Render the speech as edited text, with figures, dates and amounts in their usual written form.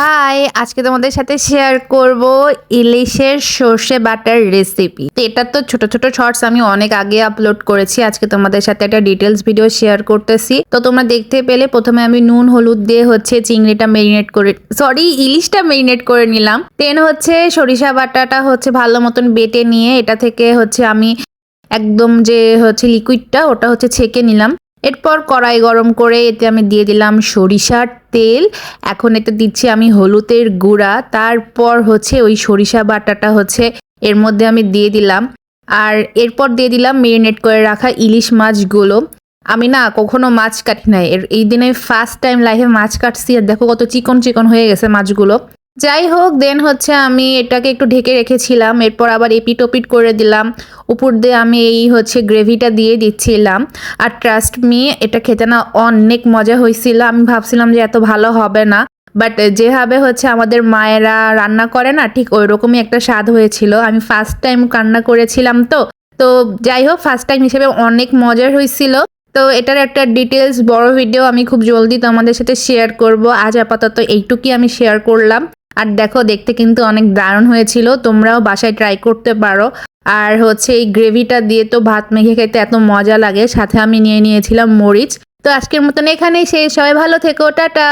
High, আজকে তোমাদের সাথে শেয়ার করব ইলিশের সর্ষে বাটার রেসিপি। তো এটা তো ছোট ছোট শর্টস আমি অনেক আগে আপলোড করেছি। আজকে তোমাদের সাথে একটা ডিটেলস ভিডিও শেয়ার করতেছি। তো তোমরা দেখতে পেলে প্রথমে আমি নুন হলুদ দিয়ে চিংড়িটা মেরিনেট করে ইলিশটা মেরিনেট করে নিলাম। দেন সরিষা বাটাটা ভালো মতন বেটে নিয়ে এটা থেকে আমি একদম যে লিকুইডটা ওটা ছেঁকে নিলাম। এরপর কড়াই গরম করে এতে আমি দিয়ে দিলাম সরিষার তেল। এখন এতে দিচ্ছি আমি হলুদের গুঁড়া। তারপর ওই সরিষা বাটাটা এর মধ্যে আমি দিয়ে দিলাম। আর এরপর দিয়ে দিলাম মেরিনেট করে রাখা ইলিশ মাছগুলো। আমি না কখনো মাছ কাটি নাই, এই দিনে ফার্স্ট টাইম লাইফে মাছ কাটছি। আর দেখো কত চিকন চিকন হয়ে গেছে মাছগুলো। যাই হোক, দেন আমি এটাকে একটু ঢেকে রেখেছিলাম। এরপর আবার এপিট ওপিট করে দিলাম। উপর দিয়ে আমি এই গ্রেভিটা দিয়ে দিচ্ছিলাম। আর ট্রাস্ট মি, এটা খেতে না অনেক মজা হয়েছিল। আমি ভাবছিলাম যে এত ভালো হবে না, বাট যেভাবে আমাদের মায়েরা রান্না করে না, ঠিক ওই রকমই একটা স্বাদ হয়েছিল। আমি ফার্স্ট টাইম রান্না করেছিলাম তো তো যাই হোক, ফার্স্ট টাইম হিসেবে অনেক মজার হয়েছিল। তো এটার একটা ডিটেলস বড় ভিডিও আমি খুব জলদি তোমাদের সাথে শেয়ার করব। আজ আপাতত এইটুকুই আমি শেয়ার করলাম। আর দেখো, দেখতে কিন্তু অনেক দারুণ হয়েছিল। তোমরাও বাসায় ট্রাই করতে পারো। আর এই গ্রেভিটা দিয়ে তো ভাত মেখে খেতে এত মজা লাগে। সাথে আমি নিয়ে নিয়েছিলাম মরিচ। তো আজকের মতন এখানেই শেষ। সবাই ভালো থেকো, টাটা।